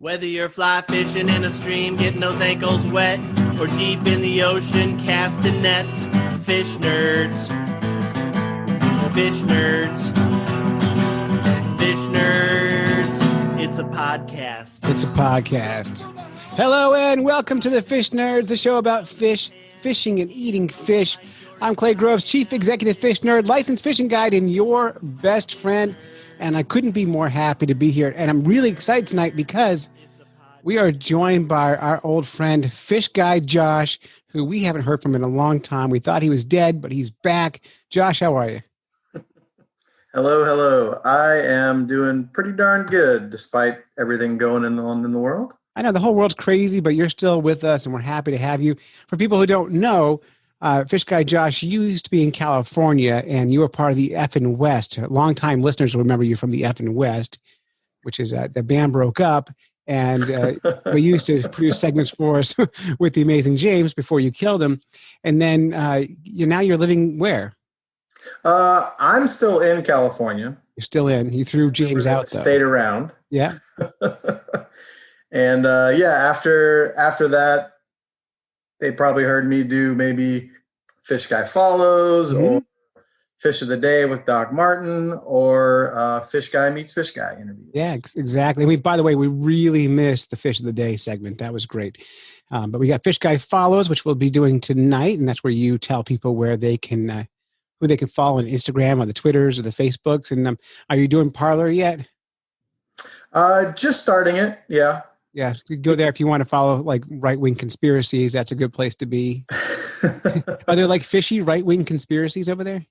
Whether you're fly fishing in a stream, getting those ankles wet, or deep in the ocean, casting nets, fish nerds. Fish nerds. Fish nerds. It's a podcast. It's a podcast. Hello and welcome to the Fish Nerds, the show about fish, fishing, and eating fish. I'm Clay Groves, Chief Executive Fish Nerd, licensed fishing guide, and your best friend. And I couldn't be more happy to be here. And I'm really excited tonight because we are joined by our old friend, Fish Guy Josh, who we haven't heard from in a long time. We thought he was dead, but he's back. Josh, how are you? Hello. I am doing pretty darn good despite everything going on in the world. I know the whole world's crazy, but you're still with us, and we're happy to have you. For people who don't know, Fish Guy Josh, you used to be in California, and you were part of the F&W West. Longtime listeners will remember you from the F&W West, which is the band broke up, and we used to produce segments for us with the amazing James before you killed him. And then now you're living where? I'm still in California. You're still in. You threw James out, though. Stayed around. Yeah. And after that, they probably heard me do maybe Fish Guy Follows or Fish of the Day with Doc Martin or Fish Guy Meets Fish Guy interviews. Yeah, exactly. I mean, by the way, we really missed the Fish of the Day segment. That was great. But we got Fish Guy Follows, which we'll be doing tonight, and that's where you tell people where they can who they can follow on Instagram or the Twitters or the Facebooks. And are you doing Parler yet? Just starting it, yeah. Yeah, you go there if you want to follow like right-wing conspiracies. That's a good place to be. Are there like fishy right-wing conspiracies over there?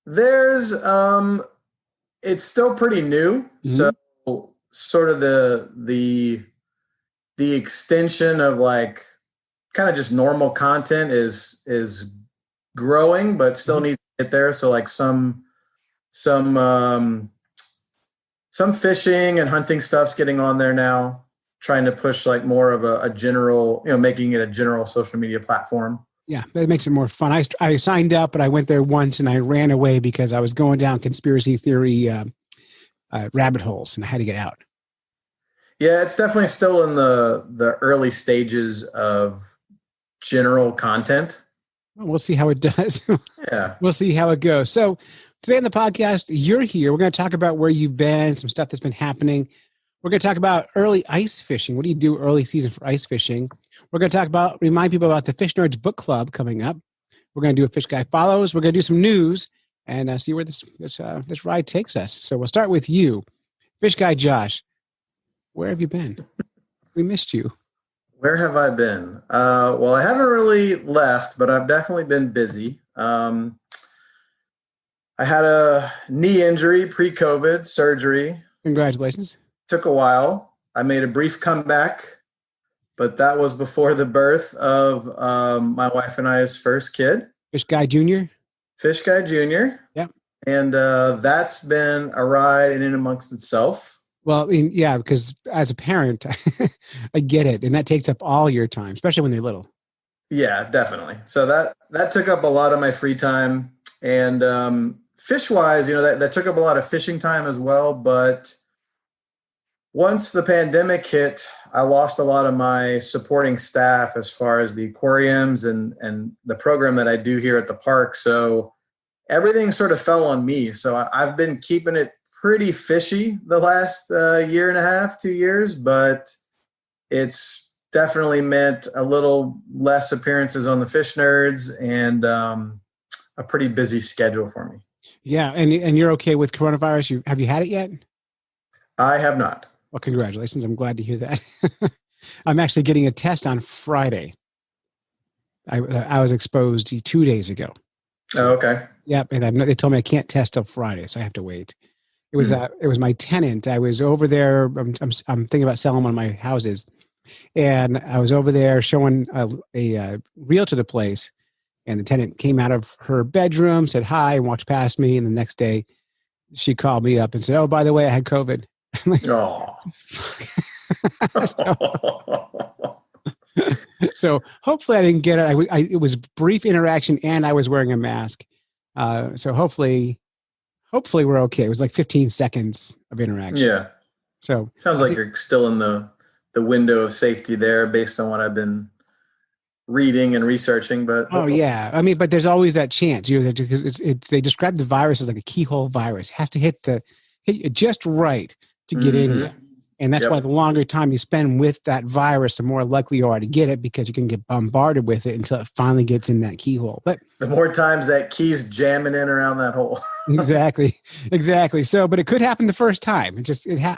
There's, it's still pretty new. So sort of the extension of like kind of just normal content is growing, but still needs to get there. So like some fishing and hunting stuff's getting on there now. Trying to push like more of a general, making it a general social media platform. Yeah, that makes it more fun. I signed up, but I went there once and I ran away because I was going down conspiracy theory rabbit holes and I had to get out. Yeah, it's definitely still in the early stages of general content. Well, we'll see how it does. Yeah. We'll see how it goes. So today on the podcast, you're here. We're going to talk about where you've been, some stuff that's been happening. We're going to talk about early ice fishing. What do you do early season for ice fishing? We're going to remind people about the Fish Nerds Book Club coming up. We're going to do a Fish Guy Follows. We're going to do some news and see where this ride takes us. So we'll start with you. Fish Guy Josh, where have you been? We missed you. Where have I been? Well, I haven't really left, but I've definitely been busy. I had a knee injury, pre-COVID surgery. Congratulations. Took a while. I made a brief comeback, but that was before the birth of my wife and I's first kid. Fish Guy Jr.? Fish Guy Jr. Yeah. And that's been a ride in and amongst itself. Well, I mean, yeah, because as a parent, I get it. And that takes up all your time, especially when they're little. Yeah, definitely. So that took up a lot of my free time. And fish-wise, that took up a lot of fishing time as well, but once the pandemic hit, I lost a lot of my supporting staff as far as the aquariums and the program that I do here at the park. So everything sort of fell on me. So I've been keeping it pretty fishy the last year and a half, 2 years, but it's definitely meant a little less appearances on the Fish Nerds and a pretty busy schedule for me. Yeah. And you're okay with coronavirus? Have you had it yet? I have not. Well, congratulations. I'm glad to hear that. I'm actually getting a test on Friday. I was exposed 2 days ago. So, okay. Yep. And they told me I can't test till Friday, so I have to wait. It was my tenant. I was over there. I'm thinking about selling one of my houses. And I was over there showing a reel to the place. And the tenant came out of her bedroom, said hi, and walked past me. And the next day, she called me up and said, "Oh, by the way, I had COVID." I'm like, oh. So hopefully I didn't get it. It was brief interaction and I was wearing a mask. So hopefully we're okay. It was like 15 seconds of interaction. Yeah. So sounds like you're still in the the window of safety there based on what I've been reading and researching. But Oh yeah, I mean, but there's always that chance. Because they describe the virus as like a keyhole virus. It has to hit you just right to get in you, and that's why the longer time you spend with that virus, the more likely you are to get it, because you can get bombarded with it until it finally gets in that keyhole. But the more times that key's jamming in around that hole. exactly. So, but it could happen the first time.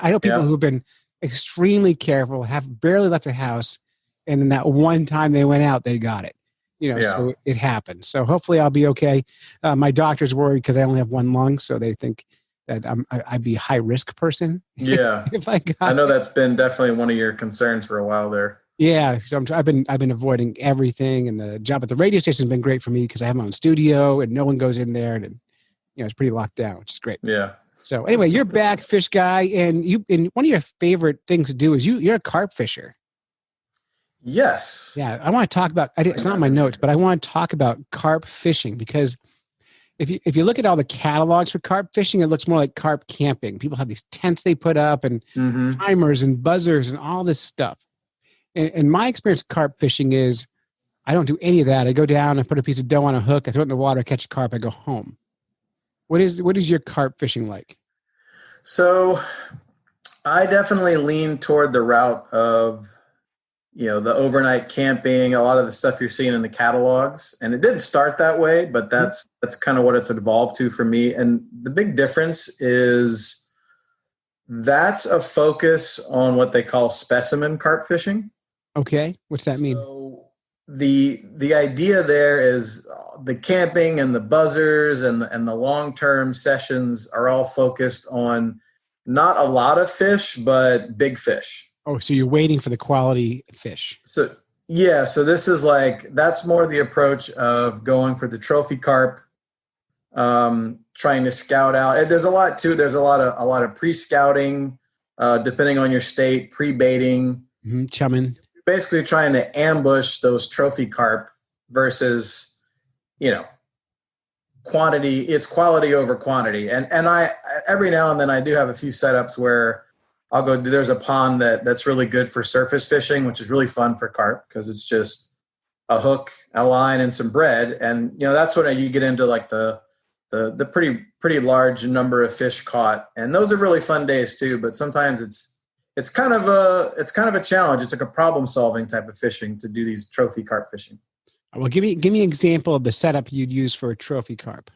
I know people who've been extremely careful, have barely left the house, and then that one time they went out, they got it. So it happens. So hopefully I'll be okay. My doctor's worried because I only have one lung, so they think that I'd be a high risk person. Yeah, if I know that's been definitely one of your concerns for a while there. Yeah, so I've been avoiding everything, and the job at the radio station has been great for me because I have my own studio and no one goes in there, and it's pretty locked down, which is great. Yeah. So anyway, you're back, fish guy, and one of your favorite things to do is you're a carp fisher. Yes. Yeah, I want to talk about. It's not in my notes, but I want to talk about carp fishing because if you look at all the catalogs for carp fishing, it looks more like carp camping. People have these tents they put up and timers and buzzers and all this stuff. And my experience with carp fishing is I don't do any of that. I go down, I put a piece of dough on a hook, I throw it in the water, catch a carp, I go home. What is your carp fishing like? So I definitely lean toward the route of, the overnight camping, a lot of the stuff you're seeing in the catalogs. And it didn't start that way, but that's kind of what it's evolved to for me. And the big difference is that's a focus on what they call specimen carp fishing. Okay. What's that mean? So the idea there is the camping and the buzzers and the long-term sessions are all focused on not a lot of fish, but big fish. Oh, so you're waiting for the quality fish. So this is that's more the approach of going for the trophy carp, trying to scout out. And there's a lot too. There's a lot of pre-scouting, depending on your state, pre-baiting, chumming. Basically trying to ambush those trophy carp versus, quantity. It's quality over quantity. And I, every now and then I do have a few setups where I'll go, there's a pond that's really good for surface fishing, which is really fun for carp because it's just a hook, a line, and some bread. And, that's when you get into the pretty large number of fish caught. And those are really fun days too. But sometimes it's kind of a challenge. It's like a problem solving type of fishing to do these trophy carp fishing. Well, give me an example of the setup you'd use for a trophy carp.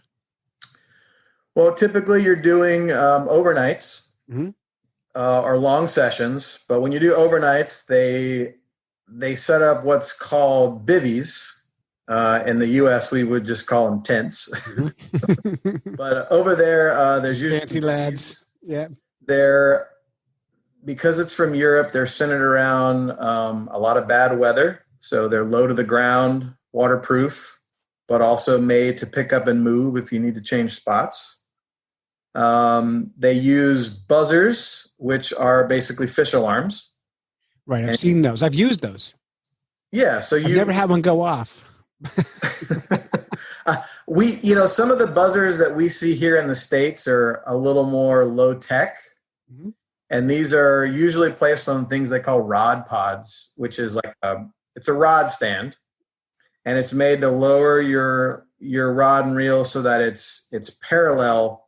Well, typically you're doing overnights or long sessions. But when you do overnights, they set up what's called bivvies. In the U.S., we would just call them tents. But over there, there's usually fancy lads. Yeah, because it's from Europe, they're centered around a lot of bad weather. So they're low to the ground, waterproof, but also made to pick up and move if you need to change spots. They use buzzers, which are basically fish alarms. Right, I've seen those. I've used those. Yeah, so I've never had one go off. Some of the buzzers that we see here in the States are a little more low tech. And these are usually placed on things they call rod pods, which is it's a rod stand, and it's made to lower your rod and reel so that it's parallel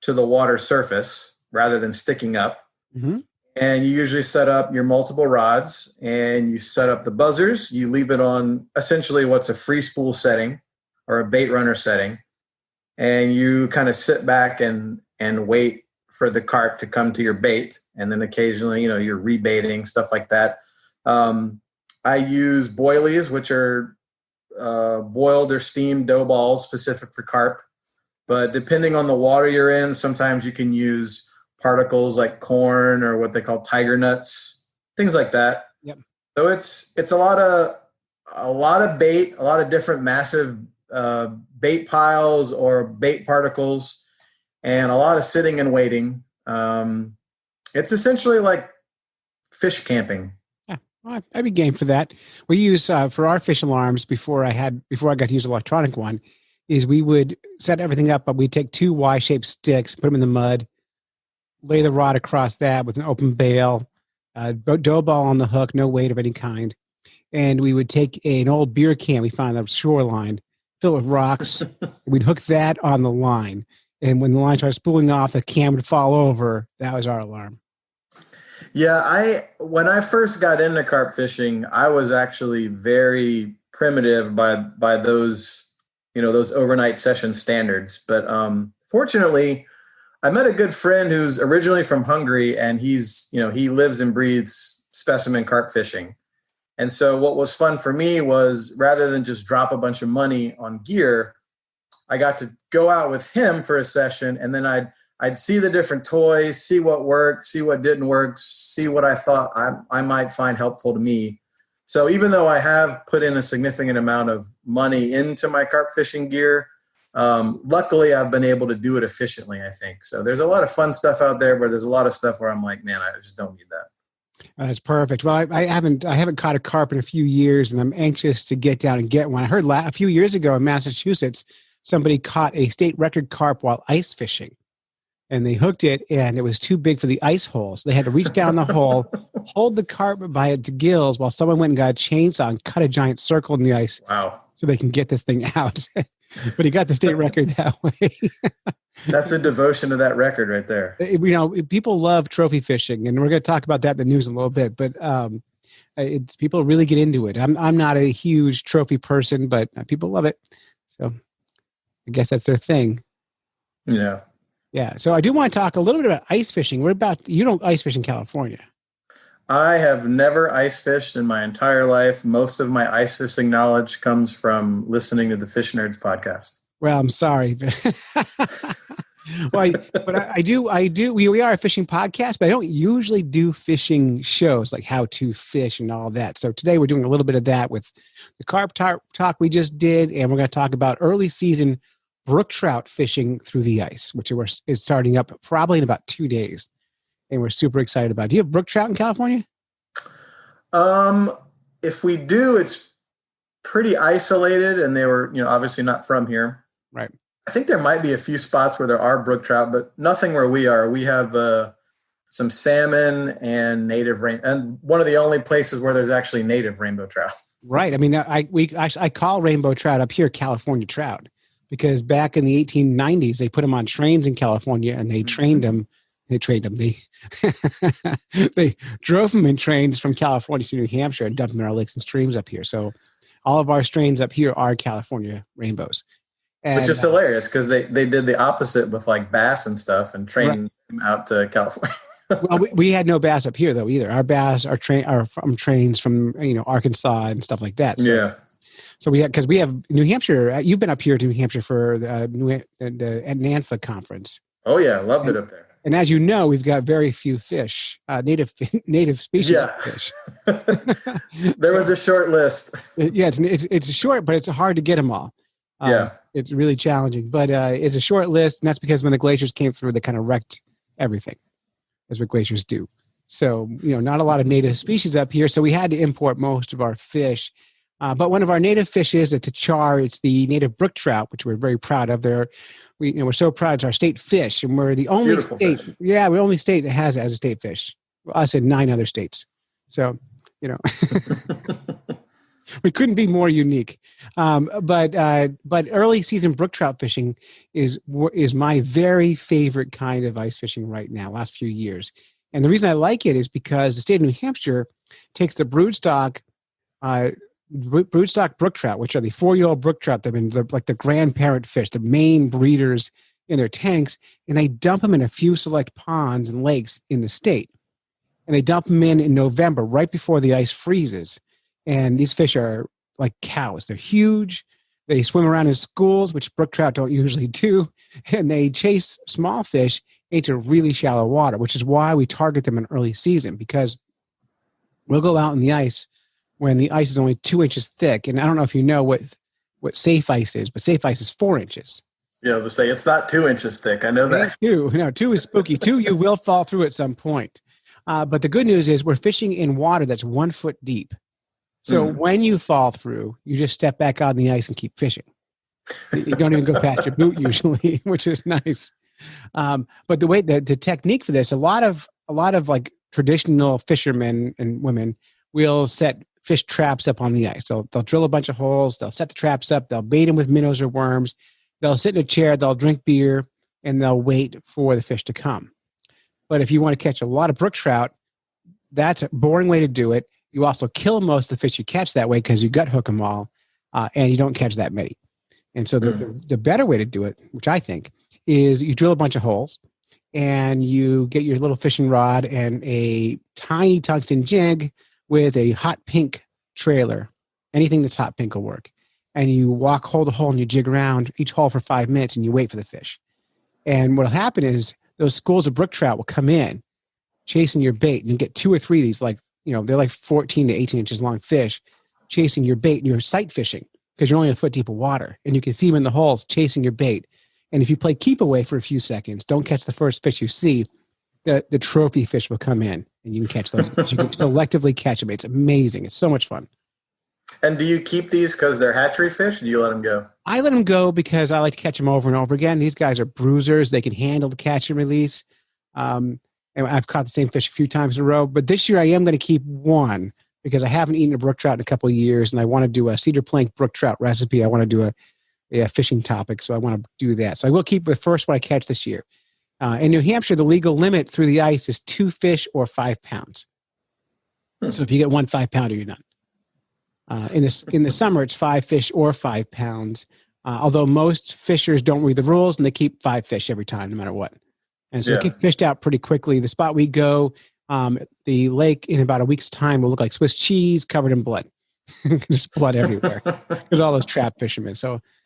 to the water surface rather than sticking up. And you usually set up your multiple rods and you set up the buzzers. You leave it on essentially what's a free spool setting or a bait runner setting, and you kind of sit back and wait for the carp to come to your bait. And then occasionally, you're rebaiting, stuff like that. I use boilies, which are boiled or steamed dough balls specific for carp. But depending on the water you're in, sometimes you can use particles like corn or what they call tiger nuts, things like that. Yep. So it's a lot of bait, a lot of different massive bait piles or bait particles, and a lot of sitting and waiting. It's essentially like fish camping. Yeah, well, I'd be game for that. We use for our fish alarms before I got to use an electronic one, is we would set everything up, but we'd take two Y-shaped sticks, put them in the mud, lay the rod across that with an open bail, dough ball on the hook, no weight of any kind. And we would take an old beer can we found on the shoreline, fill it with rocks. We'd hook that on the line. And when the line started spooling off, the can would fall over. That was our alarm. Yeah, when I first got into carp fishing, I was actually very primitive by those, those overnight session standards. But fortunately, I met a good friend who's originally from Hungary, and he lives and breathes specimen carp fishing. And so what was fun for me was, rather than just drop a bunch of money on gear, I got to go out with him for a session, and then I'd see the different toys, see what worked, see what didn't work, see what I thought I might find helpful to me. So even though I have put in a significant amount of money into my carp fishing gear, luckily I've been able to do it efficiently, I think. So there's a lot of fun stuff out there, but there's a lot of stuff where I'm like, man, I just don't need that. That's perfect. Well, I haven't caught a carp in a few years, and I'm anxious to get down and get one. I heard a few years ago in Massachusetts, somebody caught a state record carp while ice fishing. And they hooked it, and it was too big for the ice hole. So they had to reach down the hole, hold the carp by its gills while someone went and got a chainsaw and cut a giant circle in the ice. Wow. So they can get this thing out. But he got the state record that way. That's a devotion to that record right there. People love trophy fishing, and we're going to talk about that in the news in a little bit. But people really get into it. I'm not a huge trophy person, but people love it. So I guess that's their thing. Yeah. Yeah. So I do want to talk a little bit about ice fishing. You don't ice fish in California. I have never ice fished in my entire life. Most of my ice fishing knowledge comes from listening to the Fish Nerds podcast. Well, I'm sorry. I do. We are a fishing podcast, but I don't usually do fishing shows like how to fish and all that. So today we're doing a little bit of that with the carp talk we just did. And we're going to talk about early season brook trout fishing through the ice, which is starting up probably in about 2 days. And we're super excited about it. Do you have brook trout in California? If we do, it's pretty isolated, and they were, obviously not from here. Right. I think there might be a few spots where there are brook trout, but nothing where we are. We have some salmon and native and one of the only places where there's actually native rainbow trout. Right. I mean, I call rainbow trout up here California trout, because back in the 1890s they put them on trains in California, and they trained them. They drove them in trains from California to New Hampshire and dumped them in our lakes and streams up here. So all of our strains up here are California rainbows. And, which is hilarious, because they did the opposite with like bass and stuff and trained them out to California. Well, we had no bass up here though either. Our bass are from trains from Arkansas and stuff like that. So, yeah. So because we have New Hampshire. You've been up here to New Hampshire for the NANFA conference. Oh yeah, loved it up there. And as you know, we've got very few fish, native species of fish. There was a short list. Yeah, it's short, but it's hard to get them all. It's really challenging, but it's a short list, and that's because when the glaciers came through, they kind of wrecked everything. That's what glaciers do. So, not a lot of native species up here, so we had to import most of our fish. But one of our native fish is a tachar. It's the native brook trout, which we're very proud of. We're so proud. It's our state fish, and we're the only Beautiful state. Fish. Yeah, we're the only state that has it as a state fish. Well, us and 9 other states. So, we couldn't be more unique. But early season brook trout fishing is my very favorite kind of ice fishing right now. Last few years, and the reason I like it is because the state of New Hampshire takes the broodstock brook trout, which are the 4-year-old brook trout. They've been like the grandparent fish, the main breeders in their tanks, and they dump them in a few select ponds and lakes in the state. And they dump them in November, right before the ice freezes. And these fish are like cows. They're huge. They swim around in schools, which brook trout don't usually do. And they chase small fish into really shallow water, which is why we target them in early season, because we'll go out in the ice when the ice is only 2 inches thick. And I don't know if you know what safe ice is, but safe ice is 4 inches. Yeah, I would say it's not 2 inches thick. I know that. 2 is spooky. 2, you will fall through at some point. But the good news is we're fishing in water that's 1 foot deep. So when you fall through, you just step back on the ice and keep fishing. You don't even go past your boot usually, which is nice. But the technique for this, a lot of like traditional fishermen and women will set fish traps up on the ice. They'll drill a bunch of holes. They'll set the traps up. They'll bait them with minnows or worms. They'll sit in a chair. They'll drink beer, and they'll wait for the fish to come. But if you want to catch a lot of brook trout, that's a boring way to do it. You also kill most of the fish you catch that way because you gut hook them all, and you don't catch that many. And so the better way to do it, which I think, is you drill a bunch of holes, and you get your little fishing rod and a tiny tungsten jig with a hot pink trailer. Anything that's hot pink will work. And you hold a hole and you jig around each hole for 5 minutes and you wait for the fish. And what'll happen is those schools of brook trout will come in chasing your bait. And you get 2 or 3 of these, they're like 14 to 18 inches long fish chasing your bait, and you're sight fishing because you're only a foot deep of water. And you can see them in the holes chasing your bait. And if you play keep away for a few seconds, don't catch the first fish you see, the trophy fish will come in and you can catch those. You can selectively catch them. It's amazing. It's so much fun. And do you keep these because they're hatchery fish, or do you let them go? I let them go because I like to catch them over and over again. These guys are bruisers. They can handle the catch and release. And I've caught the same fish a few times in a row. But this year I am going to keep one because I haven't eaten a brook trout in a couple of years, and I want to do a cedar plank brook trout recipe. I want to do a fishing topic, so I want to do that. So I will keep the first one I catch this year. In New Hampshire, the legal limit through the ice is 2 fish or 5 pounds. So if you get 1 5-pounder, you're done. In the summer, it's 5 fish or 5 pounds. Although most fishers don't read the rules and they keep 5 fish every time, no matter what. And so it gets fished out pretty quickly. The spot we go, the lake in about a week's time will look like Swiss cheese covered in blood. There's blood everywhere. There's all those trap fishermen.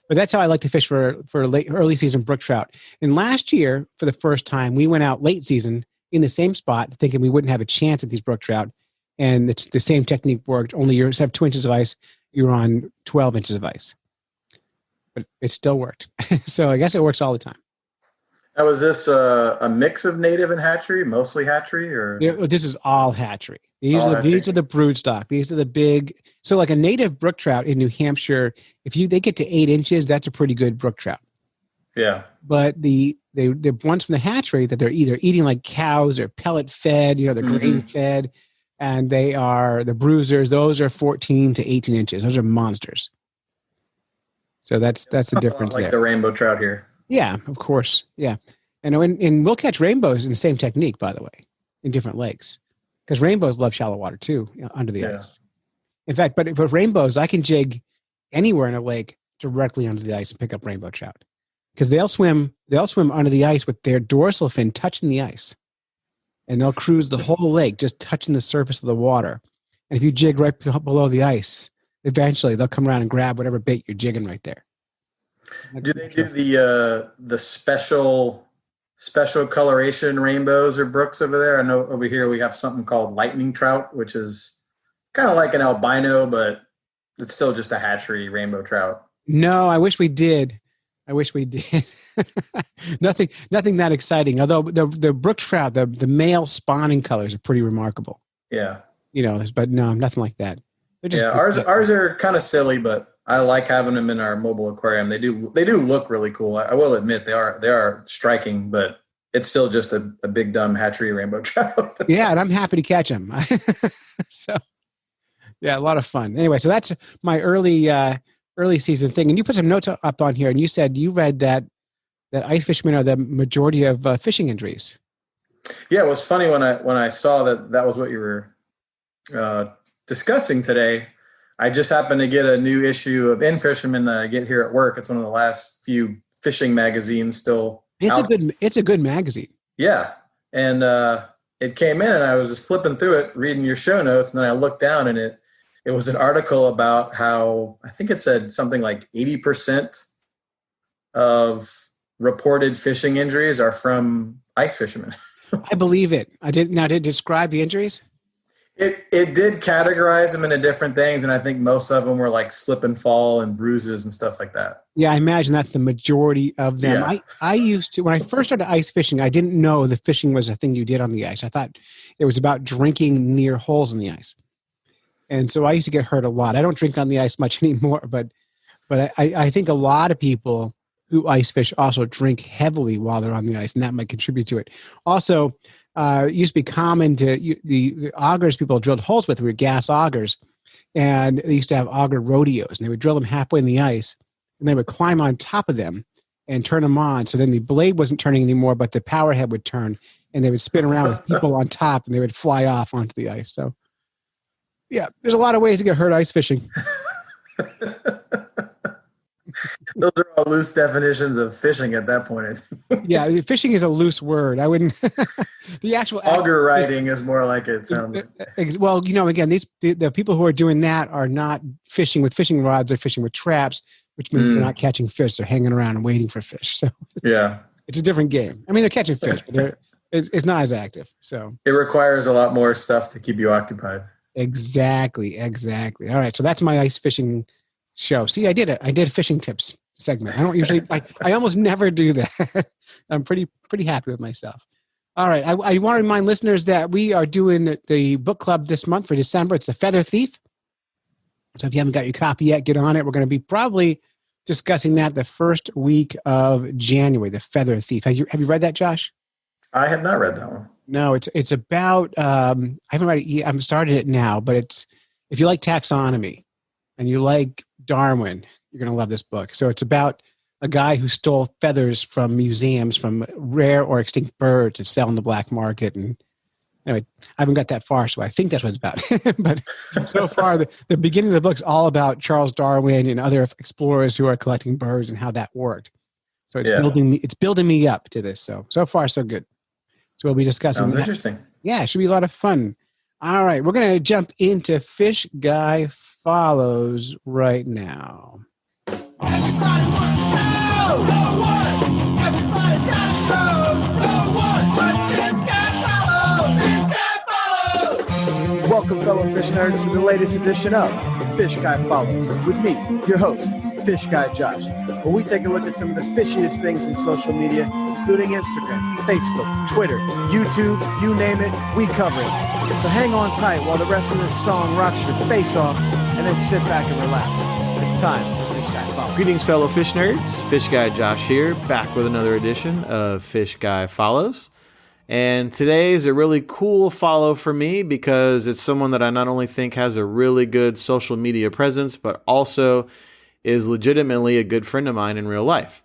But that's how I like to fish for early season brook trout. And last year, for the first time, we went out late season in the same spot, thinking we wouldn't have a chance at these brook trout. And it's the same technique worked. Only you have 2 inches of ice, you're on 12 inches of ice. But it still worked. So I guess it works all the time. Now, was this a mix of native and hatchery, mostly hatchery, or? This is all hatchery. These are the brood stock. These are the big. So like a native brook trout in New Hampshire, they get to 8 inches, that's a pretty good brook trout. Yeah. But the ones from the hatchery that they're either eating like cows or pellet fed, they're grain fed, and they are the bruisers. Those are 14 to 18 inches. Those are monsters. So that's the difference like there. The rainbow trout here. Yeah, of course. Yeah. And we'll catch rainbows in the same technique, by the way, in different lakes. Because rainbows love shallow water too, under the ice. In fact, but for rainbows, I can jig anywhere in a lake directly under the ice and pick up rainbow trout. Because they'll swim under the ice with their dorsal fin touching the ice. And they'll cruise the whole lake just touching the surface of the water. And if you jig right below the ice, eventually they'll come around and grab whatever bait you're jigging right there. Do they do the special coloration rainbows or brooks over there? I know over here we have something called lightning trout, which is kind of like an albino, but it's still just a hatchery rainbow trout. No, I wish we did. Nothing that exciting. Although the brook trout, the male spawning colors are pretty remarkable. Yeah. But no, nothing like that. Ours are kind of silly, but I like having them in our mobile aquarium. They do look really cool. I will admit they are striking, but it's still just a big dumb hatchery rainbow trout. Yeah, and I'm happy to catch them. So, yeah, a lot of fun. Anyway, so that's my early season thing. And you put some notes up on here, and you said you read that ice fishermen are the majority of fishing injuries. Yeah, it was funny when I saw that was what you were discussing today. I just happened to get a new issue of In Fisherman that I get here at work. It's one of the last few fishing magazines still. It's a good magazine. Yeah. And it came in and I was just flipping through it, reading your show notes. And then I looked down and it was an article about how, I think it said something like 80% of reported fishing injuries are from ice fishermen. I believe it. Did it describe the injuries? It did categorize them into different things, and I think most of them were like slip and fall and bruises and stuff like that. Yeah, I imagine that's the majority of them. Yeah. I used to, when I first started ice fishing, I didn't know the fishing was a thing you did on the ice. I thought it was about drinking near holes in the ice. And so I used to get hurt a lot. I don't drink on the ice much anymore, but I think a lot of people who ice fish also drink heavily while they're on the ice, and that might contribute to it. Also, it used to be common the augers people drilled holes with were gas augers, and they used to have auger rodeos, and they would drill them halfway in the ice, and they would climb on top of them and turn them on. So then the blade wasn't turning anymore, but the power head would turn, and they would spin around with people on top, and they would fly off onto the ice. So, yeah, there's a lot of ways to get hurt ice fishing. Those are all loose definitions of fishing at that point. Yeah, fishing is a loose word. I wouldn't. The actual auger riding is more like it sounds. Well, again, the people who are doing that are not fishing with fishing rods; they're fishing with traps, which means they're not catching fish. They're hanging around and waiting for fish. So it's a different game. I mean, they're catching fish, but it's not as active. So it requires a lot more stuff to keep you occupied. Exactly. All right, so that's my ice fishing show. See, I did it. I did fishing tips segment. I don't usually, I almost never do that. I'm pretty happy with myself. All right. I want to remind listeners that we are doing the book club this month for December. It's The Feather Thief. So if you haven't got your copy yet, get on it. We're going to be probably discussing that the first week of January, The Feather Thief. Have you read that, Josh? I have not read that one. No, it's about, I haven't read it yet. I'm started it now, but it's, if you like taxonomy and you like Darwin, you're going to love this book. So it's about a guy who stole feathers from museums from rare or extinct birds to sell in the black market. And anyway, I haven't got that far, so I think that's what it's about. But so far, the beginning of the book's all about Charles Darwin and other explorers who are collecting birds and how that worked. So it's building me up to this. So far, so good. So we'll be discussing Sounds that. Interesting. Yeah, it should be a lot of fun. All right, we're going to jump into Fish Guy Follows right now. Everybody wants to know, know what? Everybody's got to know what? But Fish Guy follows. Welcome, fellow fish nerds, to the latest edition of Fish Guy Follows. With me, your host, Fish Guy Josh, where we take a look at some of the fishiest things in social media, including Instagram, Facebook, Twitter, YouTube, you name it, we cover it. So hang on tight while the rest of this song rocks your face off, and then sit back and relax. It's time for Fish Guy Follows. Greetings, fellow fish nerds. Fish Guy Josh here, back with another edition of Fish Guy Follows. And today is a really cool follow for me because it's someone that I not only think has a really good social media presence, but also is legitimately a good friend of mine in real life.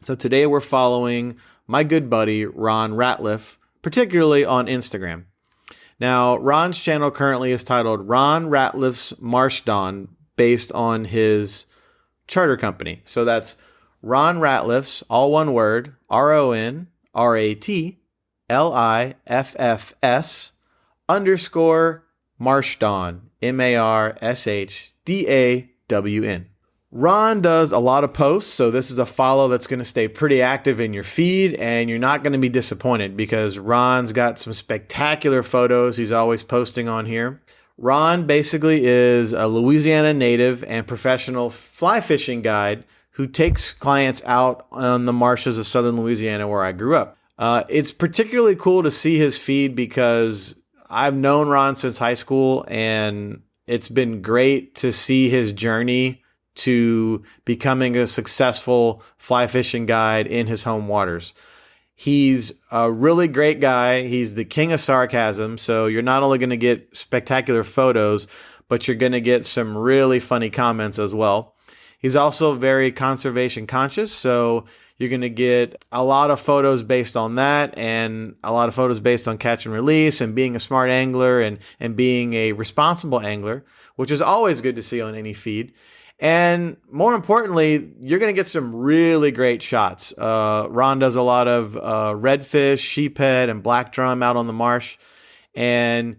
So today we're following my good buddy, Ron Ratliff, particularly on Instagram. Now, Ron's channel currently is titled Ron Ratliff's Marsh Dawn, based on his charter company. So that's Ron Ratliff's, all one word, RONRATLIFFS _Marsh Dawn, MARSHDAWN. Ron does a lot of posts, so this is a follow that's going to stay pretty active in your feed, and you're not going to be disappointed because Ron's got some spectacular photos he's always posting on here. Ron basically is a Louisiana native and professional fly fishing guide who takes clients out on the marshes of southern Louisiana where I grew up. It's particularly cool to see his feed because I've known Ron since high school, and it's been great to see his journey to becoming a successful fly fishing guide in his home waters. He's a really great guy. He's the king of sarcasm. So you're not only going to get spectacular photos, but you're going to get some really funny comments as well. He's also very conservation conscious. So you're going to get a lot of photos based on that, and a lot of photos based on catch and release and being a smart angler and being a responsible angler, which is always good to see on any feed. And more importantly, you're going to get some really great shots. Ron does a lot of redfish, sheephead, and black drum out on the marsh. And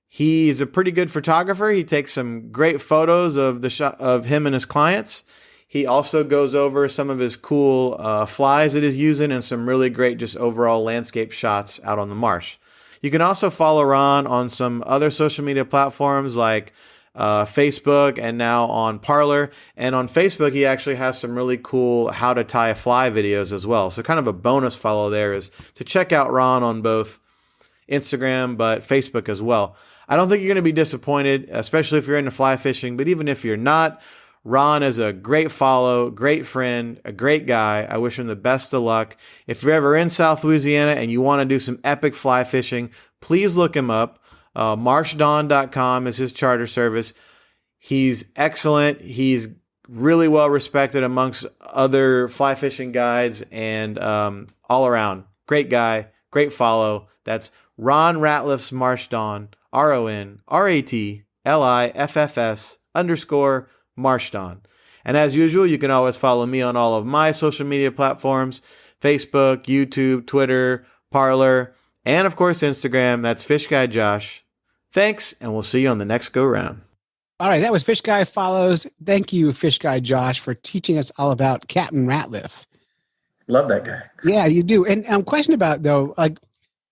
he's a pretty good photographer. He takes some great photos of of him and his clients. He also goes over some of his cool flies that he's using and some really great just overall landscape shots out on the marsh. You can also follow Ron on some other social media platforms like Facebook and now on Parler. And on Facebook, he actually has some really cool how to tie a fly videos as well. So kind of a bonus follow there is to check out Ron on both Instagram, but Facebook as well. I don't think you're going to be disappointed, especially if you're into fly fishing. But even if you're not, Ron is a great follow, great friend, a great guy. I wish him the best of luck. If you're ever in South Louisiana and you want to do some epic fly fishing, please look him up. Marshdawn.com is his charter service. He's excellent. He's really well respected amongst other fly fishing guides, and all around great guy, great follow. That's Ron Ratliff's Marshdawn, RonRatliffs_Marshdawn. And as usual, you can always follow me on all of my social media platforms: Facebook, YouTube, Twitter, Parler, and of course Instagram. That's Fish Guy Josh. Thanks, and we'll see you on the next go round. All right, that was Fish Guy Follows. Thank you, Fish Guy Josh, for teaching us all about Captain Ratliff. Love that guy. Yeah, you do. And question about though, like,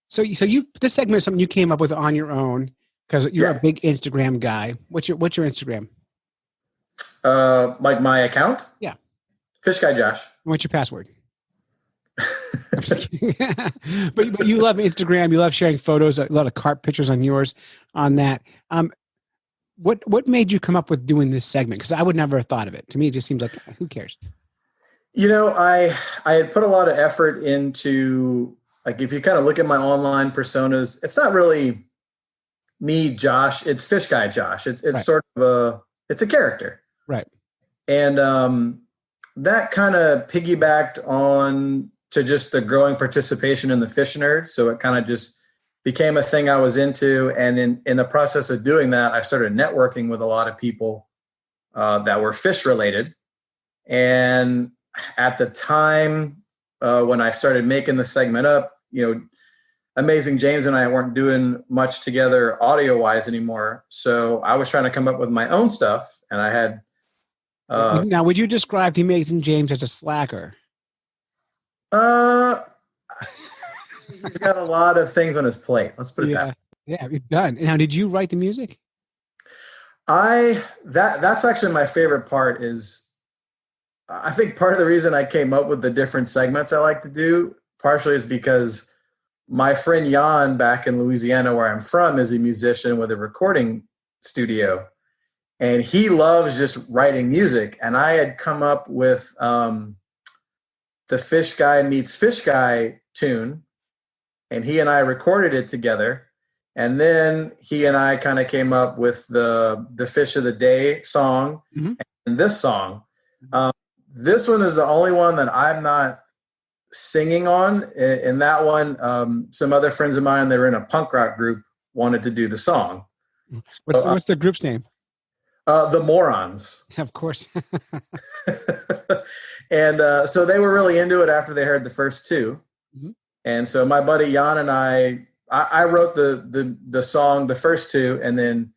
so you this segment is something you came up with on your own because you're a big Instagram guy. What's your Instagram? Like my account? Yeah. Fish Guy Josh. What's your password? I'm just kidding. but you love Instagram. You love sharing photos. A lot of carp pictures on yours on that. What made you come up with doing this segment? Because I would never have thought of it. To me, it just seems like, who cares? You know, I had put a lot of effort into, like, if you kind of look at my online personas, it's not really me, Josh. It's Fish Guy Josh. It's right. Sort of it's a character. Right. And that kind of piggybacked on to just the growing participation in the Fish Nerd. So it kind of just became a thing I was into. And in the process of doing that, I started networking with a lot of people that were fish related. And at the time when I started making the segment up, you know, Amazing James and I weren't doing much together audio wise anymore. So I was trying to come up with my own stuff. And I had. Now, would you describe the Amazing James as a slacker? He's got a lot of things on his plate. Let's put it that way. Yeah, you're done. Now, did you write the music? That's actually my favorite part. Is I think part of the reason I came up with the different segments I like to do partially is because my friend Jan back in Louisiana, where I'm from, is a musician with a recording studio, and he loves just writing music. And I had come up with the Fish Guy Meets Fish Guy tune, and he and I recorded it together. And then he and I kind of came up with the Fish of the Day song and this song. This one is the only one that I'm not singing on. In that one, some other friends of mine, they were in a punk rock group, wanted to do the song. What's the group's name? The Morons. Of course. And so they were really into it after they heard the first two. Mm-hmm. And so my buddy Jan and I wrote the song, the first two, and then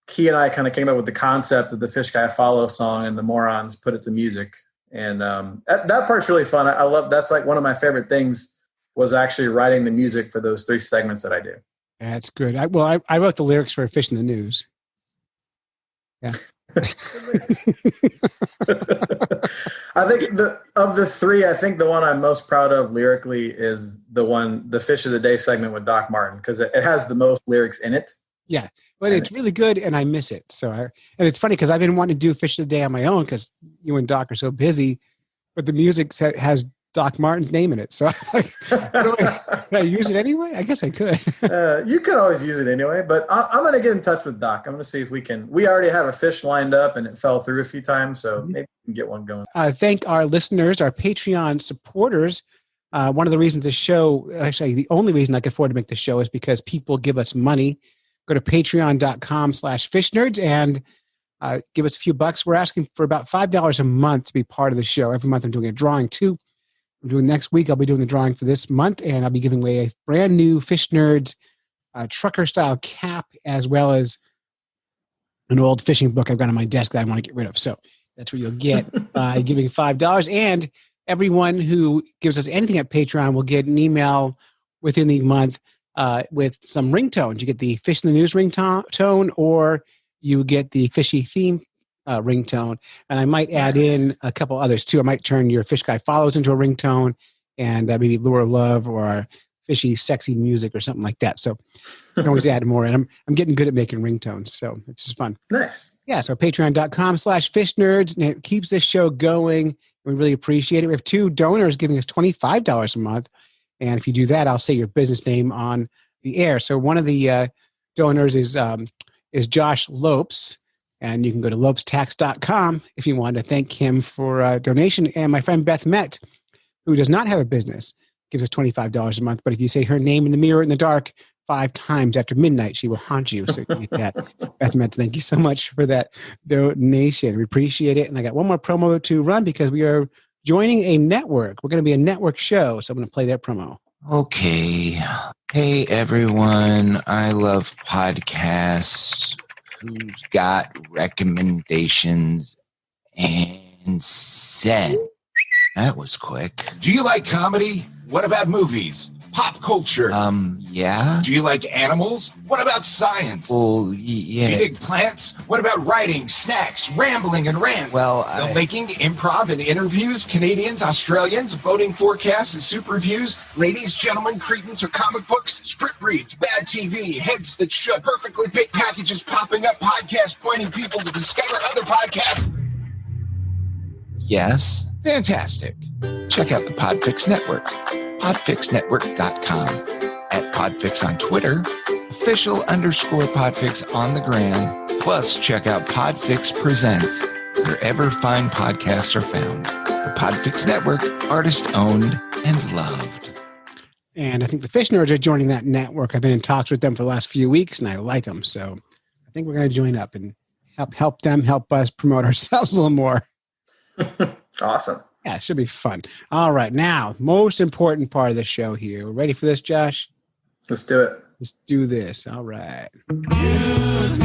he and I kind of came up with the concept of the Fish Guy Follow song, and the Morons put it to music. And that part's really fun. I love, that's like one of my favorite things was actually writing the music for those three segments that I do. That's good. I wrote the lyrics for Fish in the News. Yeah. I think of the three, I think the one I'm most proud of lyrically is the Fish of the Day segment with Doc Martin, because it has the most lyrics in it. Yeah, but it's really good, and I miss it. And it's funny because I've been wanting to do Fish of the Day on my own because you and Doc are so busy, but the music has Doc Martin's name in it. So can I use it anyway? I guess I could. You could always use it anyway, but I'm going to get in touch with Doc. I'm going to see if we can. We already have a fish lined up, and it fell through a few times, so maybe we can get one going. Thank our listeners, our Patreon supporters. One of the reasons the show, actually the only reason I can afford to make the show is because people give us money. Go to patreon.com/fishnerds and give us a few bucks. We're asking for about $5 a month to be part of the show. Every month I'm doing a drawing too. I'm doing next week. I'll be doing the drawing for this month, and I'll be giving away a brand new Fish Nerds trucker style cap, as well as an old fishing book I've got on my desk that I want to get rid of. So that's what you'll get by giving $5. And everyone who gives us anything at Patreon will get an email within the month with some ringtones. You get the Fish in the News ringtone, or you get the fishy theme ringtone. And I might add in a couple others too. I might turn your Fish Guy Follows into a ringtone, and maybe Lure Love or fishy, sexy music or something like that. So you can always add more. And I'm getting good at making ringtones. So it's just fun. Nice. Yeah. So patreon.com/fishnerds. And it keeps this show going. We really appreciate it. We have 2 donors giving us $25 a month. And if you do that, I'll say your business name on the air. So one of the donors is Josh Lopes. And you can go to lopestax.com if you want to thank him for a donation. And my friend Beth Met, who does not have a business, gives us $25 a month. But if you say her name in the mirror in the dark 5 times after midnight, she will haunt you. So you can get that. Beth Met, thank you so much for that donation. We appreciate it. And I got one more promo to run because we are joining a network. We're going to be a network show. So I'm going to play that promo. Okay. Hey, everyone. I love podcasts. Who's got recommendations and send? That was quick. Do you like comedy? What about movies? Pop culture? Yeah. Do you like animals? What about science? Well, Do yeah. you dig plants? What about writing, snacks, rambling, and rant? Well, Filmmaking, improv, and interviews, Canadians, Australians, boating forecasts and super views, ladies, gentlemen, cretins, or comic books, script reads, bad TV, heads that should, perfectly baked packages popping up, podcasts pointing people to discover other podcasts. yes. Fantastic. Check out the Podfix Network. Podfixnetwork.com. At Podfix on Twitter. Official_Podfix on the gram. Plus, check out Podfix Presents wherever fine podcasts are found. The Podfix Network, artist-owned and loved. And I think the Fish Nerds are joining that network. I've been in talks with them for the last few weeks, and I like them. So I think we're going to join up and help them help us promote ourselves a little more. Awesome. Yeah, it should be fun. All right. Now, most important part of the show here. We're ready for this, Josh? Let's do it. Let's do this. All right. News,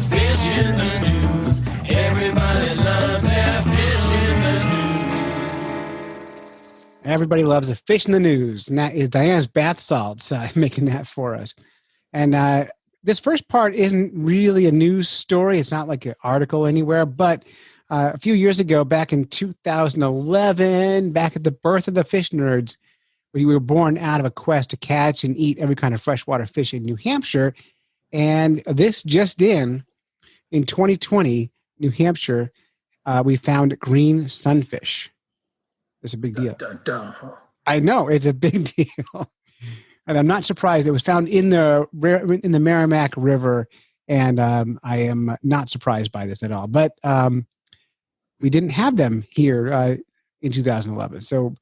fish in the news. Everybody loves their fish in the news. Everybody loves a fish in the news, and that is Diana's bath salts making that for us. And this first part isn't really a news story. It's not like an article anywhere, but a few years ago, back in 2011, back at the birth of the Fish Nerds, we were born out of a quest to catch and eat every kind of freshwater fish in New Hampshire. And this just in 2020, New Hampshire, we found green sunfish. It's a big deal. Dun, dun, dun. I know, it's a big deal. And I'm not surprised. It was found in the Merrimack River, and I am not surprised by this at all. But we didn't have them here in 2011. So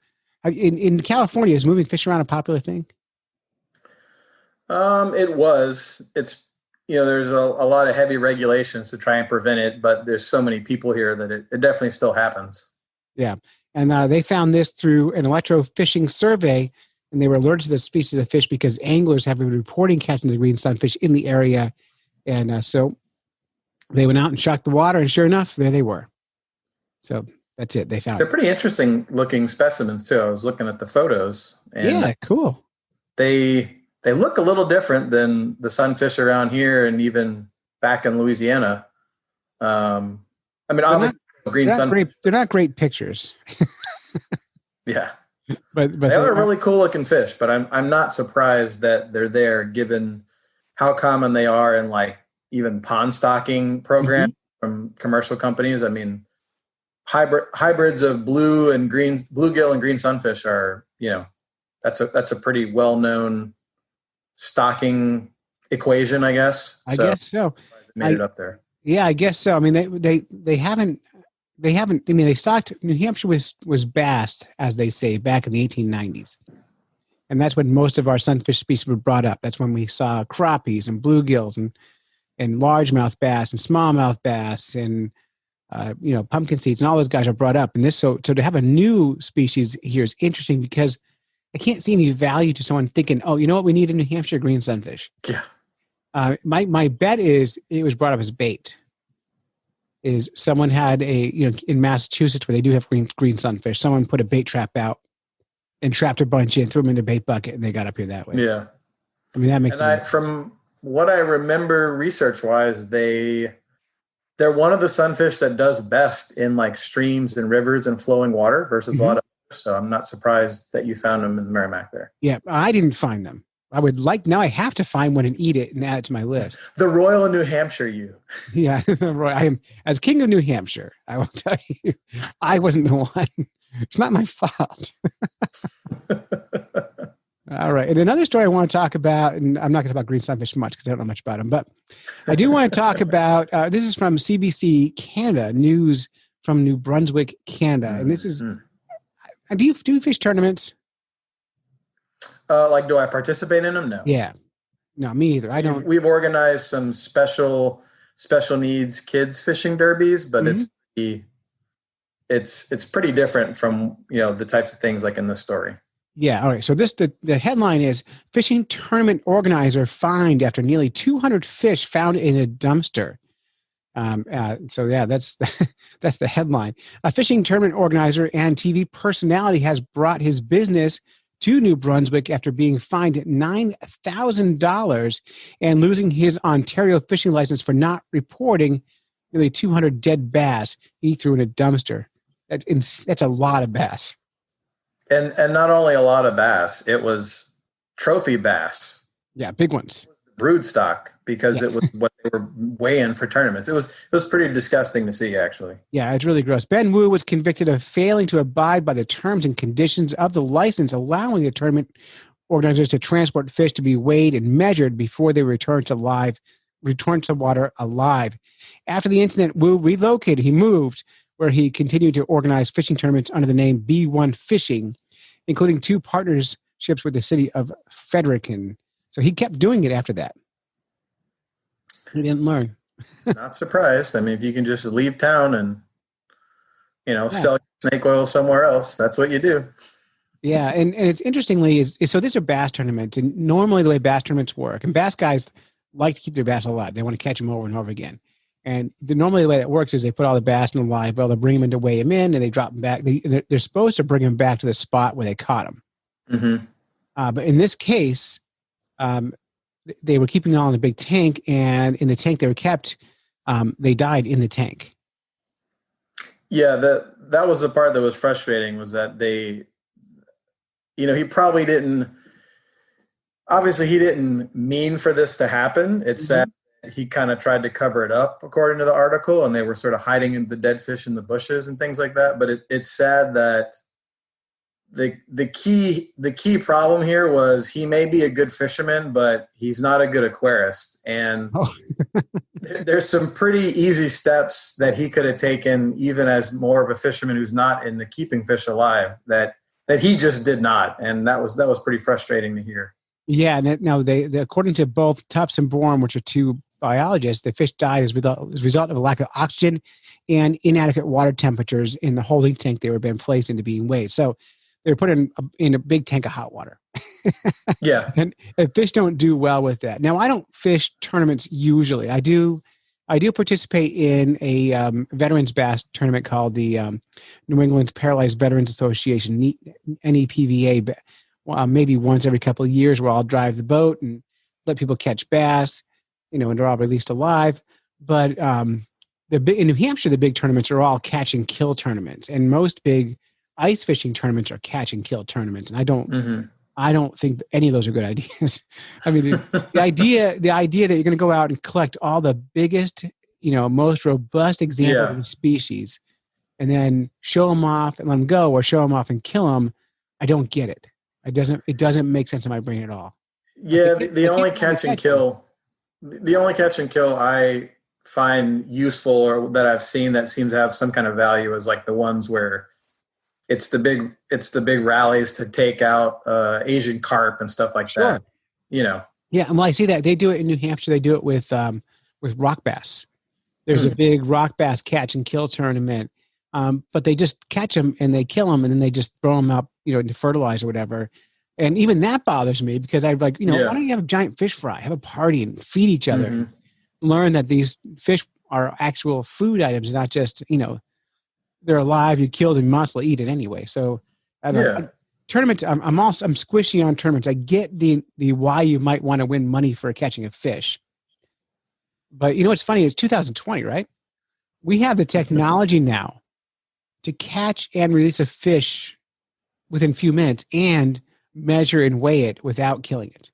in California, is moving fish around a popular thing? It was. It's, there's a lot of heavy regulations to try and prevent it, but there's so many people here that it definitely still happens. Yeah. And they found this through an electrofishing survey, and they were alerted to the species of fish because anglers have been reporting catching the green sunfish in the area. And so they went out and shocked the water, and sure enough, there they were. So that's it. They found They're pretty interesting looking specimens too. I was looking at the photos, and yeah, cool. They look a little different than the sunfish around here and even back in Louisiana. Obviously, green sunfish. They're not great pictures. Yeah, but they are really cool looking fish. But I'm not surprised that they're there, given how common they are in like even pond stocking programs from commercial companies. I mean, hybrids of bluegill and green sunfish are, that's a pretty well-known stocking equation, I guess. I guess so. Made it up there. Yeah, I guess so. I mean, they haven't. I mean, they stocked. New Hampshire was bass, as they say, back in the 1890s, and that's when most of our sunfish species were brought up. That's when we saw crappies and bluegills and largemouth bass and smallmouth bass and pumpkin seeds and all those guys are brought up. And this, so to have a new species here is interesting because I can't see any value to someone thinking, oh, you know what we need in New Hampshire? Green sunfish. Yeah. My bet is it was brought up as bait. Is someone had in Massachusetts where they do have green sunfish, someone put a bait trap out and trapped a bunch in, threw them in the bait bucket, and they got up here that way. Yeah. I mean, that makes sense. From what I remember research-wise, they're one of the sunfish that does best in like streams and rivers and flowing water versus a lot of so I'm not surprised that you found them in the Merrimack there. Yeah, I didn't find them. I would like, now I have to find one and eat it and add it to my list. The Royal New Hampshire you. Yeah, I am, as King of New Hampshire, I will tell you, I wasn't the one. It's not my fault. All right. And another story I want to talk about, and I'm not going to talk about green sunfish much because I don't know much about them, but I do want to talk about, this is from CBC Canada, news from New Brunswick, Canada. And this is, do you fish tournaments? Like, do I participate in them? No. Yeah. No, me either. I don't. We've organized some special needs kids fishing derbies, but it's pretty different from, the types of things like in this story. Yeah. All right. So the headline is fishing tournament organizer fined after nearly 200 fish found in a dumpster. So yeah, that's the headline. A fishing tournament organizer and TV personality has brought his business to New Brunswick after being fined $9,000 and losing his Ontario fishing license for not reporting nearly 200 dead bass he threw in a dumpster. That's a lot of bass. And not only a lot of bass, it was trophy bass. Yeah, big ones. Brood stock, because it was what they were weighing for tournaments. It was pretty disgusting to see, actually. Yeah, it's really gross. Ben Wu was convicted of failing to abide by the terms and conditions of the license, allowing the tournament organizers to transport fish to be weighed and measured before they return to water alive. After the incident, Wu relocated. He moved where he continued to organize fishing tournaments under the name B1 Fishing, including 2 partnerships with the city of Fredericton. So he kept doing it after that. He didn't learn. Not surprised. I mean, if you can just leave town and, sell snake oil somewhere else, that's what you do. Yeah, and it's interestingly, so these are bass tournaments, and normally the way bass tournaments work, and bass guys like to keep their bass alive. They want to catch them over and over again. And normally the way that works is they put all the bass in the live well, they bring them in to weigh them in, and they drop them back. They're supposed to bring them back to the spot where they caught them. Mm-hmm. But in this case, they were keeping them all in a big tank, and in the tank they were kept, they died in the tank. Yeah, that was the part that was frustrating, was that he probably didn't mean for this to happen. It's sad. He kind of tried to cover it up, according to the article, and they were sort of hiding in the dead fish in the bushes and things like that. But it's sad that the key problem here was he may be a good fisherman, but he's not a good aquarist. And there's some pretty easy steps that he could have taken, even as more of a fisherman who's not into keeping fish alive, that he just did not. And that was pretty frustrating to hear. Yeah. Now they according to both Tufts and Bourne, which are 2 biologists, the fish died as a result of a lack of oxygen and inadequate water temperatures in the holding tank they were being placed into being weighed. So they were put in a big tank of hot water. Yeah. And fish don't do well with that. Now, I don't fish tournaments usually. I do participate in a veterans bass tournament called the New England's Paralyzed Veterans Association, NEPVA, maybe once every couple of years, where I'll drive the boat and let people catch bass, and they're all released alive. But in New Hampshire, the big tournaments are all catch and kill tournaments, and most big ice fishing tournaments are catch and kill tournaments. And I don't think any of those are good ideas. I mean, the idea that you're going to go out and collect all the biggest, most robust examples of the species, and then show them off and let them go, or show them off and kill them, I don't get it. It doesn't make sense in my brain at all. Yeah, the only catch and kill I find useful, or that I've seen that seems to have some kind of value, is like the ones where it's the big rallies to take out Asian carp and stuff like that. Yeah, well, I see that they do it in New Hampshire. They do it with rock bass. There's a big rock bass catch and kill tournament, but they just catch them and they kill them, and then they just throw them up, into fertilizer or whatever. And even that bothers me, because I'm like, why don't you have a giant fish fry, have a party and feed each other, learn that these fish are actual food items, not just, they're alive, you kill them, you must eat it anyway. So tournaments, I'm squishy on tournaments. I get the why you might want to win money for catching a fish. But what's funny? It's 2020, right? We have the technology now to catch and release a fish within a few minutes and measure and weigh it without killing it.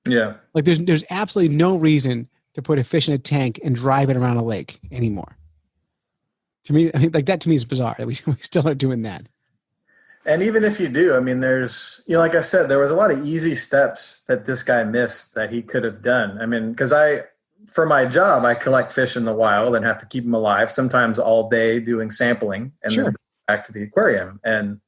Yeah. Like there's absolutely no reason to put a fish in a tank and drive it around a lake anymore. To me, I mean, like that to me is bizarre that we still are doing that. And even if you do, I mean, there's, like I said, there was a lot of easy steps that this guy missed that he could have done. I mean, because for my job, I collect fish in the wild and have to keep them alive, sometimes all day doing sampling and then back to the aquarium. And,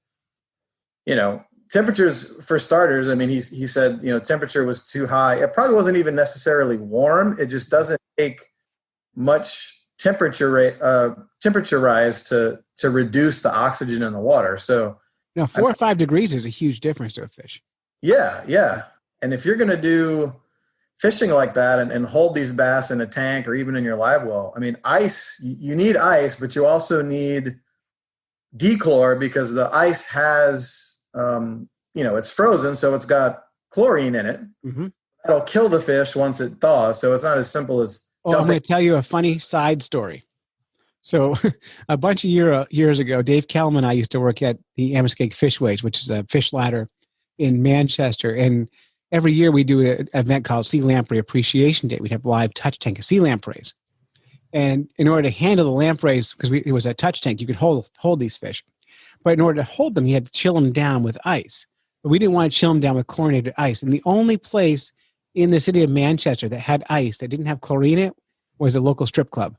temperatures for starters, I mean, he said, temperature was too high. It probably wasn't even necessarily warm. It just doesn't take much temperature rise to reduce the oxygen in the water. So, 4 or 5 degrees is a huge difference to a fish. Yeah, yeah. And if you're going to do fishing like that and hold these bass in a tank or even in your live well, I mean, ice, you need ice, but you also need dechlor because the ice has, it's frozen, so it's got chlorine in it. Mm-hmm. That'll kill the fish once it thaws. So it's not as simple as I'm going to tell you a funny side story. So a bunch of years ago, Dave Kellum and I used to work at the Amoskeag Fishways, which is a fish ladder in Manchester. And every year we do an event called Sea Lamprey Appreciation Day. We'd have live touch tank of sea lampreys. And in order to handle the lampreys, because it was a touch tank, you could hold these fish. But in order to hold them, you had to chill them down with ice. But we didn't want to chill them down with chlorinated ice. And the only place in the city of Manchester that had ice that didn't have chlorine in it was a local strip club.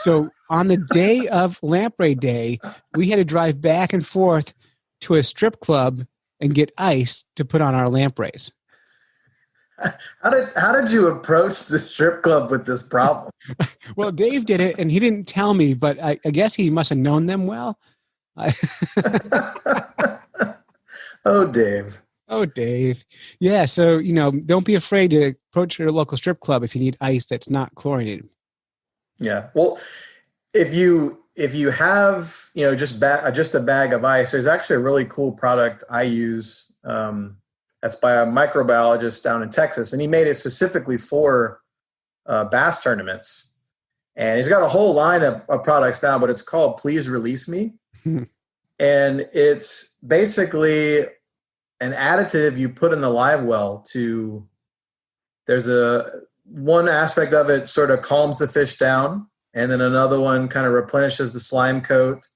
So on the day of Lamprey Day, we had to drive back and forth to a strip club and get ice to put on our lampreys. How did you approach the strip club with this problem? Well, Dave did it, and he didn't tell me, but I guess he must have known them well. Oh, Dave. Oh, Dave. Yeah, so, don't be afraid to approach your local strip club if you need ice that's not chlorinated. Yeah. Well, if you have, just a bag of ice, there's actually a really cool product I use that's by a microbiologist down in Texas. And he made it specifically for bass tournaments. And he's got a whole line of products now, but it's called Please Release Me. And it's basically an additive you put in the live well there's one aspect of it sort of calms the fish down, and then another one kind of replenishes the slime coat.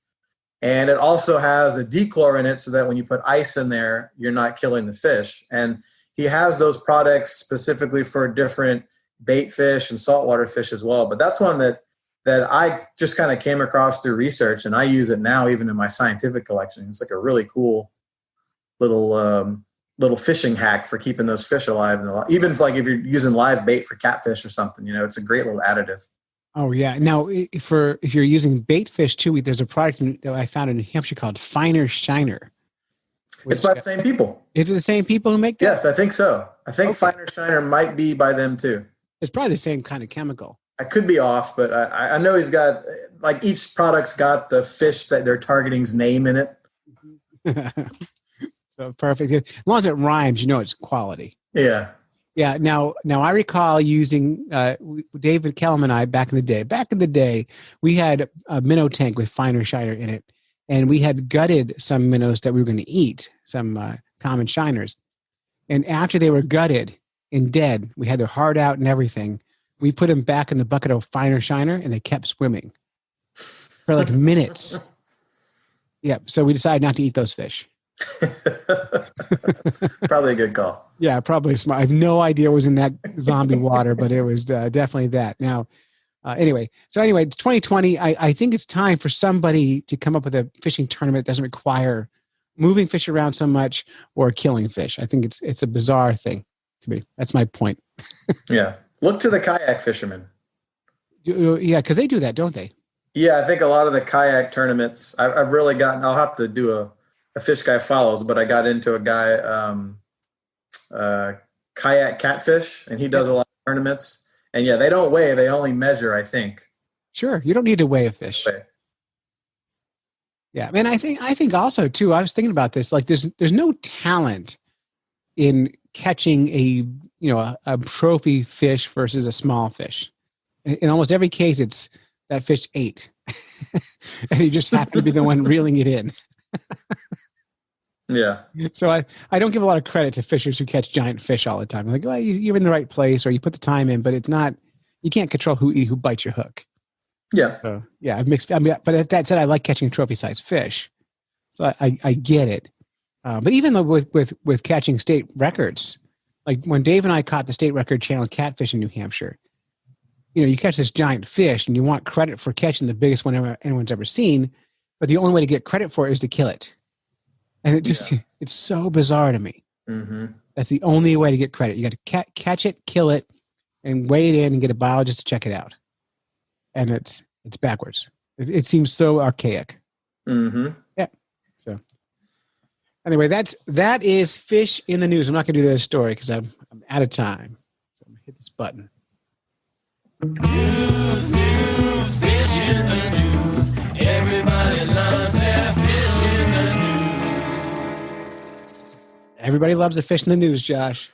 And it also has a dechlor in it so that when you put ice in there, you're not killing the fish. And he has those products specifically for different bait fish and saltwater fish as well. But that's one that I just kind of came across through research, and I use it now even in my scientific collection. It's like a really cool little fishing hack for keeping those fish alive. Even if you're using live bait for catfish or something, it's a great little additive. Oh yeah. Now, if you're using bait fish too, there's a product that I found in New Hampshire called Finer Shiner. It's by the same people. Is it the same people who make that? Yes, I think so. I think Finer Shiner might be by them too. It's probably the same kind of chemical. I could be off, but I know he's got, each product's got the fish that they're targeting's name in it. So perfect. As long as it rhymes, it's quality. Yeah. Yeah. Now I recall using David Kellum and I back in the day. Back in the day, we had a minnow tank with Finer Shiner in it, and we had gutted some minnows that we were going to eat, some common shiners. And after they were gutted and dead, we had their heart out and everything. We put them back in the bucket of Finer Shiner, and they kept swimming for minutes. Yep. So we decided not to eat those fish. Probably a good call. Yeah, probably smart. I have no idea what was in that zombie water, but it was definitely that. Now, anyway, it's 2020. I think it's time for somebody to come up with a fishing tournament that doesn't require moving fish around so much or killing fish. I think it's a bizarre thing to me. That's my point. Yeah. Look to the kayak fishermen. Yeah, because they do that, don't they? Yeah, I think a lot of the kayak tournaments, I've really gotten, I'll have to do a Fish Guy Follows, but I got into a guy, Kayak Catfish, and he does a lot of tournaments. And yeah, they don't weigh, they only measure, I think. Sure. You don't need to weigh a fish. Yeah. And I think also too, I was thinking about this, there's no talent in catching a trophy fish versus a small fish. In almost every case, it's that fish ate. And you just happen to be the one reeling it in. Yeah. So I don't give a lot of credit to fishers who catch giant fish all the time. Like, well, you're in the right place or you put the time in, but it's not, you can't control who bites your hook. Yeah. So, yeah, I've mixed. I mean, but that said, I like catching trophy-sized fish, so I get it. But even though with catching state records, like when Dave and I caught the state record channel catfish in New Hampshire, you catch this giant fish and you want credit for catching the biggest one anyone's ever seen, but the only way to get credit for it is to kill it, and it's so bizarre to me. Mm-hmm. That's the only way to get credit. You got to catch it, kill it, and weigh it in and get a biologist to check it out. And it's backwards. It seems so archaic. Mm-hmm. Yeah. So anyway, that is fish in the news. I'm not going to do this story because I'm out of time. So I'm going to hit this button. News, fish in the news. Everybody loves their fish in the news. Everybody loves the fish in the news, Josh.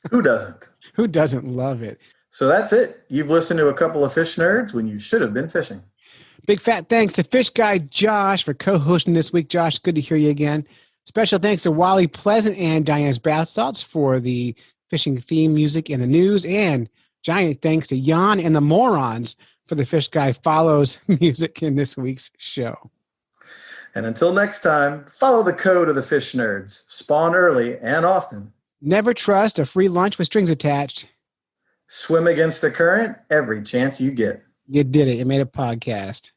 Who doesn't? Who doesn't love it? So that's it. You've listened to a couple of fish nerds when you should have been fishing. Big fat thanks to Fish Guy Josh for co-hosting this week. Josh, good to hear you again. Special thanks to Wally Pleasant and Diane's Bath Salts for the fishing theme music in the news. And giant thanks to Jan and the Morons for the Fish Guy Follows music in this week's show. And until next time, follow the code of the fish nerds. Spawn early and often. Never trust a free lunch with strings attached. Swim against the current every chance you get. You did it. You made a podcast.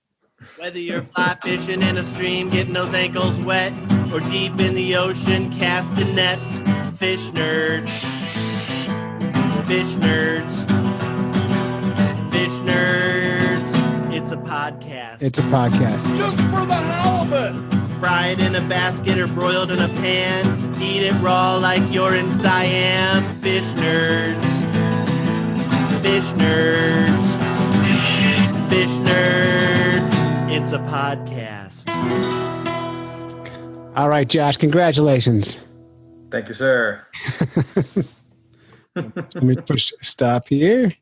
Whether you're fly fishing in a stream, getting those ankles wet, or deep in the ocean casting nets, fish nerds. Fish nerds. Fish nerds. It's a podcast. It's a podcast. Just for the halibut. Fried in a basket or broiled in a pan. Eat it raw like you're in Siam. Fish nerds. Fish nerds. Fish nerds. It's a podcast. All right, Josh, congratulations. Thank you, sir. Let me push stop here.